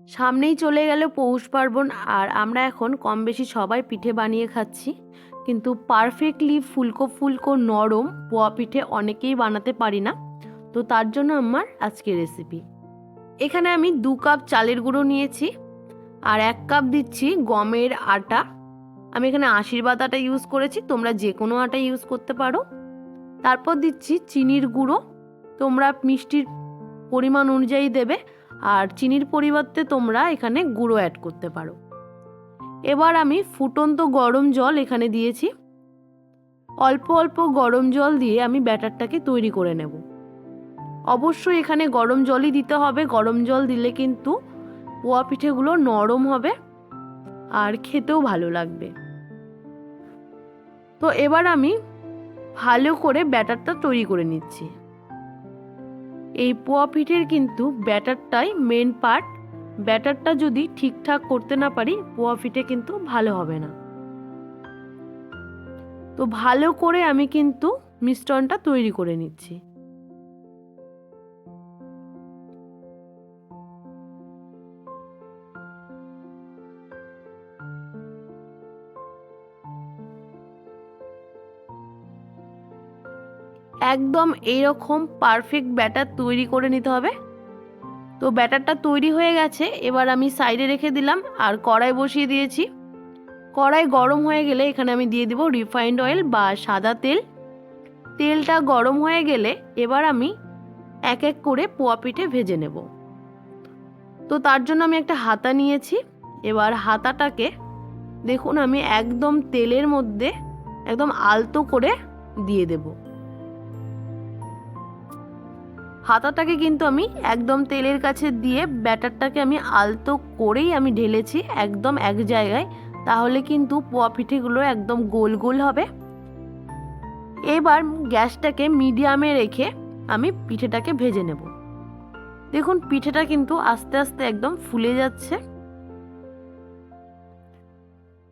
সামনেই চলে গেল পৌষ পার্বণ, আর আমরা এখন কম বেশি সবাই পিঠে বানিয়ে খাচ্ছি, কিন্তু পারফেক্টলি ফুলকো ফুলকো নরম পোয়া পিঠে অনেকেই বানাতে পারি না। তো তার জন্য আমার আজকের রেসিপি। এখানে আমি 2 কাপ চালের গুঁড়ো নিয়েছি আর 1 কাপ দিচ্ছি গমের আটা। আমি এখানে আশীর্বাদ আটা ইউজ করেছি, তোমরা যে কোনো আটা ইউজ করতে পারো। তারপর দিচ্ছি চিনির গুঁড়ো, তোমরা মিষ্টির পরিমাণ অনুযায়ী দেবে, আর চিনির পরিবর্তে তোমরা এখানে গুঁড়ো অ্যাড করতে পারো। এবার আমি ফুটন্ত গরম জল এখানে দিয়েছি। অল্প অল্প গরম জল দিয়ে আমি ব্যাটারটাকে তৈরি করে নেব। অবশ্যই এখানে গরম জলই দিতে হবে, গরম জল দিলে কিন্তু পোয়া পিঠেগুলো নরম হবে আর খেতেও ভালো লাগবে। তো এবার আমি ভালো করে ব্যাটারটা তৈরি করে নিচ্ছি। এই পোয়া পিঠের কিন্তু ব্যাটারটাই মেন পার্ট। ব্যাটারটা যদি ঠিকঠাক করতে না পারি পোয়া পিঠে কিন্তু ভালো হবে না। তো ভালো করে আমি কিন্তু মিশ্রণটা তৈরি করে নিচ্ছি। একদম এইরকম পারফেক্ট ব্যাটার তৈরি করে নিতে হবে। তো ব্যাটারটা তৈরি হয়ে গেছে, এবার আমি সাইডে রেখে দিলাম আর কড়াই বসিয়ে দিয়েছি। কড়াই গরম হয়ে গেলে এখানে আমি দিয়ে দিব রিফাইন্ড অয়েল বা সাদা তেল। তেলটা গরম হয়ে গেলে এবার আমি এক এক করে পোয়া পিঠে ভেজে নেব। তো তার জন্য আমি একটা হাতা নিয়েছি। এবার হাতাটাকে দেখুন আমি একদম তেলের মধ্যে একদম আলতো করে দিয়ে দেব। হাতাটাকে কিন্তু আমি একদম তেলের কাছে দিয়ে ব্যাটারটাকে আমি আলতো করেই আমি ঢেলেছি একদম এক জায়গায়, তাহলে কিন্তু পোয়া পিঠেগুলো একদম গোল গোল হবে। এবার গ্যাসটাকে মিডিয়ামে রেখে আমি পিঠেটাকে ভেজে নেব। দেখুন পিঠেটা কিন্তু আস্তে আস্তে একদম ফুলে যাচ্ছে।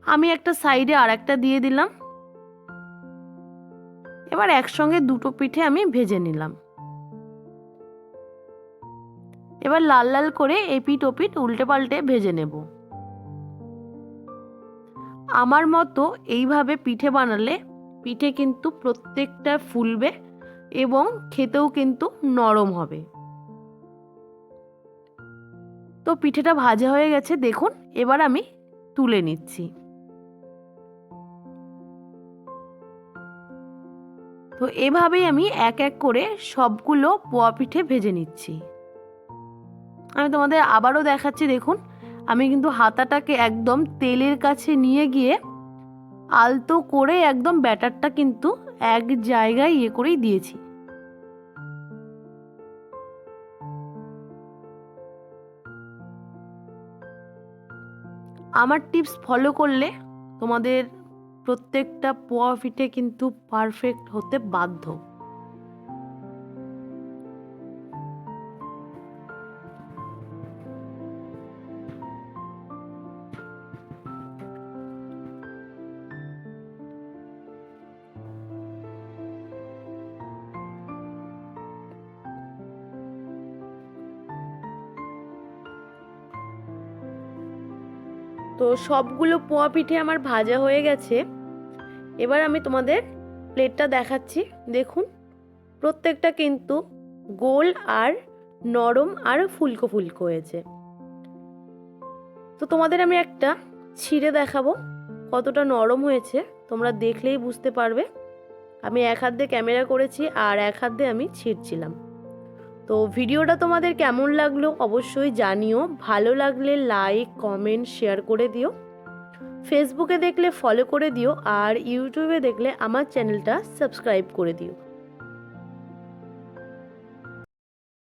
আমি একটা সাইডে আর একটা দিয়ে দিলাম। এবার একসঙ্গে দুটো পিঠে আমি ভেজে নিলাম। এবার লাল লাল করে এপিট ওপিট উল্টে পাল্টে ভেজে নেব। আমার মতো এইভাবে পিঠে বানালে পিঠে কিন্তু প্রত্যেকটা ফুলবে এবং খেতেও কিন্তু নরম হবে। তো পিঠেটা ভাজা হয়ে গেছে দেখুন, এবার আমি তুলে নিচ্ছি। তো এভাবেই আমি এক এক করে সবগুলো পোয়া পিঠে ভেজে নিচ্ছি। আমি তোমাদের আবারও দেখাচ্ছি, দেখুন আমি কিন্তু হাতাটাকে একদম তেলের কাছে নিয়ে গিয়ে আলতো করে একদম ব্যাটারটা কিন্তু এক জায়গায় করেই দিয়েছি। আমার টিপস ফলো করলে তোমাদের প্রত্যেকটা পোয়া পিঠে কিন্তু পারফেক্ট হতে বাধ্য। তো সবগুলো পোয়া পিঠে আমার ভাজা হয়ে গেছে। এবার আমি তোমাদের প্লেটটা দেখাচ্ছি। দেখুন প্রত্যেকটা কিন্তু গোল আর নরম আর ফুলকো ফুলকো হয়েছে। তো তোমাদের আমি একটা ছিঁড়ে দেখাবো কতটা নরম হয়েছে, তোমরা দেখলেই বুঝতে পারবে। আমি এক হাত দিয়ে ক্যামেরা করেছি আর এক হাত দিয়ে আমি ছিঁড়ছিলাম। তো ভিডিওটা তোমাদের কেমন লাগলো অবশ্যই জানিও। ভালো লাগলে লাইক কমেন্ট শেয়ার করে দিও। ফেসবুকে দেখলে ফলো করে দিও আর ইউটিউবে দেখলে আমার চ্যানেলটা সাবস্ক্রাইব করে দিও।